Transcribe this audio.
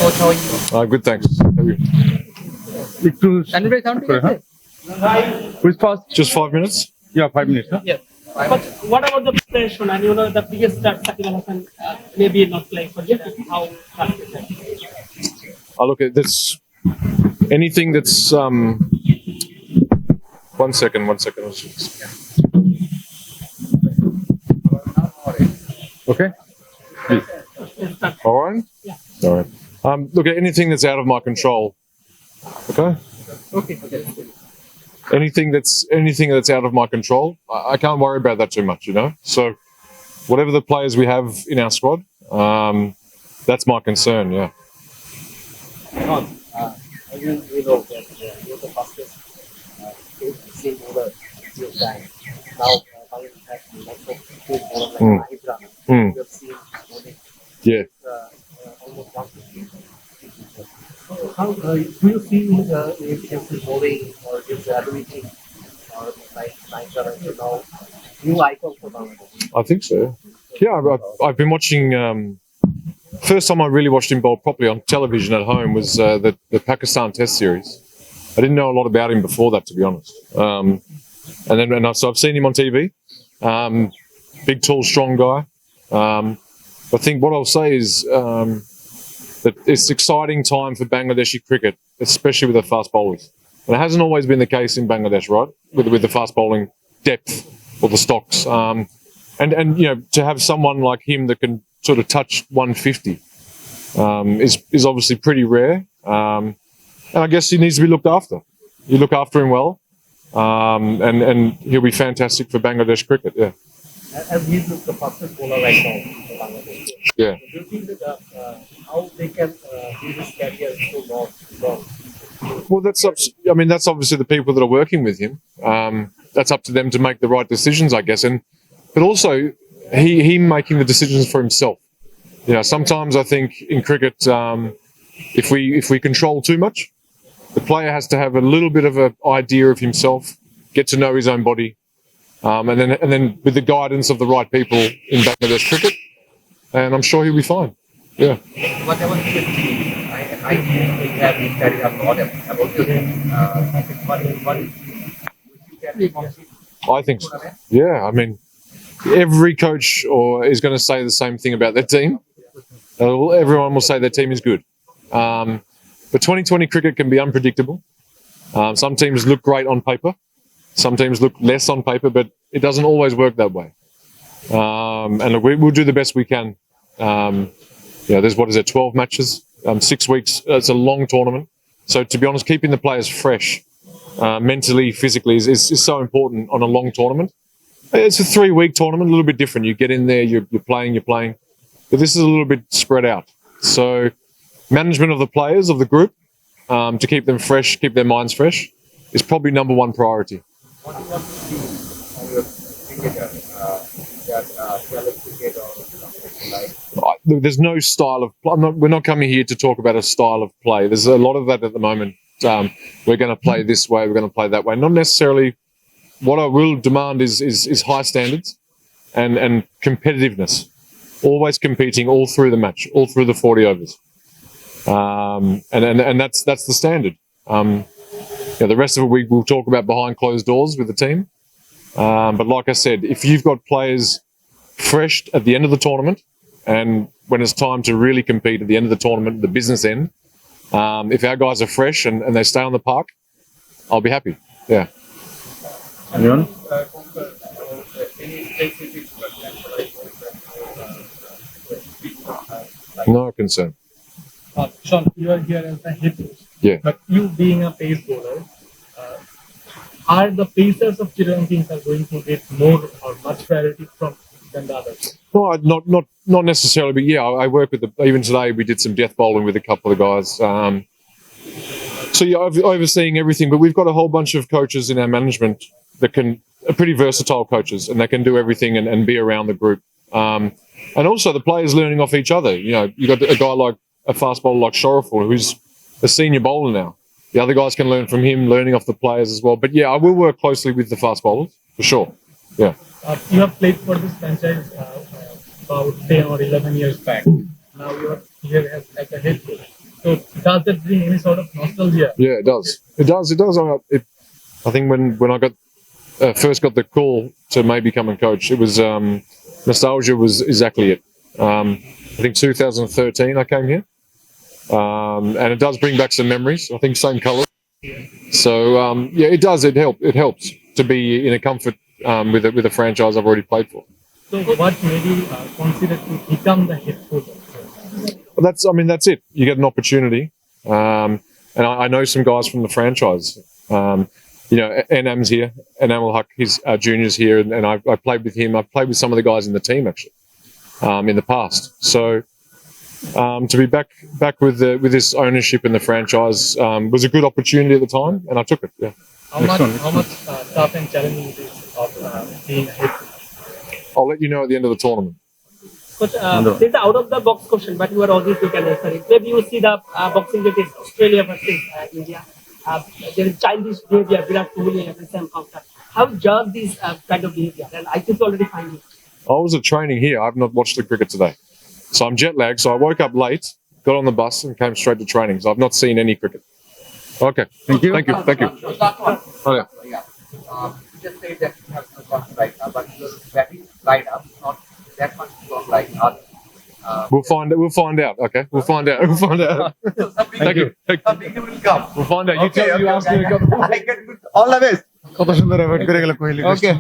Coach, how are you? Good, thanks. How are you? Who's fast? Just 5 minutes? Yeah, 5 minutes. Huh? Yes. But what about the pressure? And you know, the biggest star, Sakib Al Hasan, maybe not playing for Chittagong. How tough is that? I look at this. Anything that's 1 second. Okay. All right. Yeah. All right. Look at anything that's out of my control. Okay. Okay. Anything that's out of my control, I can't worry about that too much. So whatever the players we have in our squad, that's my concern. Yeah. Shaun, you know that you're the fastest same bowler in your time. Now, Bangladesh has lots of good bowlers like Mahib Rana. You have seen bowling. Yeah. Almost 150. So, how do you see his bowling or his ability or like Mahib Rana to now new icon for Bangladesh? I think so. Yeah, I've been watching. First time I really watched him bowl properly on television at home was the Pakistan Test series. I didn't know a lot about him before that, to be honest. So I've seen him on TV. Big, tall, strong guy. I think what I'll say is that it's an exciting time for Bangladeshi cricket, especially with the fast bowlers. And it hasn't always been the case in Bangladesh, right? With the fast bowling depth or the stocks. And to have someone like him that can sort of touch 150 is obviously pretty rare. And I guess he needs to be looked after. You look after him well, and he'll be fantastic for Bangladesh cricket. Yeah. As he's the fastest bowler right now for Bangladesh. Yeah. Do you think that how they can do this career so long? Well, that's obviously the people that are working with him. That's up to them to make the right decisions, I guess. But also, he making the decisions for himself. Sometimes I think in cricket, if we control too much, the player has to have a little bit of an idea of himself, get to know his own body, and then with the guidance of the right people in Bangladesh cricket, and I'm sure he'll be fine. Yeah. Whatever he is doing, I think we have been carrying a lot about him. I think so. Yeah, I mean, every coach is going to say the same thing about their team. Everyone will say their team is good. But 2020 cricket can be unpredictable. Some teams look great on paper. Some teams look less on paper, but it doesn't always work that way. And look, we'll do the best we can. There's 12 matches, 6 weeks. It's a long tournament. So to be honest, keeping the players fresh, mentally, physically, is so important on a long tournament. It's a 3-week tournament, a little bit different. You get in there, you're playing. But this is a little bit spread out. So management of the players, of the group, to keep them fresh, keep their minds fresh, is probably number one priority. What do you want to see on your cricketer cricket or something like? There's no style of play. We're not coming here to talk about a style of play. There's a lot of that at the moment. We're going to play this way, we're going to play that way. Not necessarily. What I will demand is high standards and competitiveness. Always competing all through the match, all through the 40 overs. And that's the standard. The rest of it we'll talk about behind closed doors with the team. But like I said, if you've got players fresh at the end of the tournament, and when it's time to really compete at the end of the tournament, the business end, if our guys are fresh and they stay on the park, I'll be happy. Yeah. Anyone? No concern. Shaun, you are here as a hit coach. Yeah. But you being a pace bowler, are the pacers of Chittagong Kings are going to get more or much priority than the others? No, not necessarily, but yeah, I work with even today we did some death bowling with a couple of guys. So yeah, overseeing everything, but we've got a whole bunch of coaches in our management that are pretty versatile coaches, and they can do everything and be around the group. And also the players learning off each other. You got a guy like a fast bowler like Shoreful, who's a senior bowler now. The other guys can learn from him, learning off the players as well. But yeah, I will work closely with the fast bowlers for sure. Yeah. You have played for this franchise about 10 or 11 years back. Now you are here as a head coach. Does that bring any sort of nostalgia? Yeah, it does. It does. It does. I think when I got first got the call to maybe become a coach, it was nostalgia was exactly it. I think 2013 I came here, and it does bring back some memories. I think same colour. So yeah, it does. It helps to be in a comfort with a franchise I've already played for. So what made you consider to become the head coach? But that's it. You get an opportunity, and I know some guys from the franchise. You know, Enam's here, Enam Haq, his juniors here, and I played with him. I've played with some of the guys in the team actually in the past. So to be back with this ownership in the franchise was a good opportunity at the time, and I took it. Yeah. How much tough and challenging it is of being a head coach? I'll let you know at the end of the tournament. But there's an out of the box question, but you are always you can answer it. Maybe you see the boxing that is Australia versus India. There is childish behavior, Virat Kohli and the same counter. How do you judge this kind of behavior? And I think you already find it. I was at training here. I've not watched the cricket today, so I'm jet lagged. So I woke up late, got on the bus, and came straight to training. So I've not seen any cricket. Okay. Thank you. Thank you. Thank you. Last one. Oh, yeah. Yeah. You just say that you have no confidence right now, but your batting lineup is not that much strong like others. We'll find out. Okay. We'll find out. We'll find out. So Thank you. something will come. We'll find out. You asked me a couple. All the best. কত সুন্দর avoid করে গেল Kohli Okay.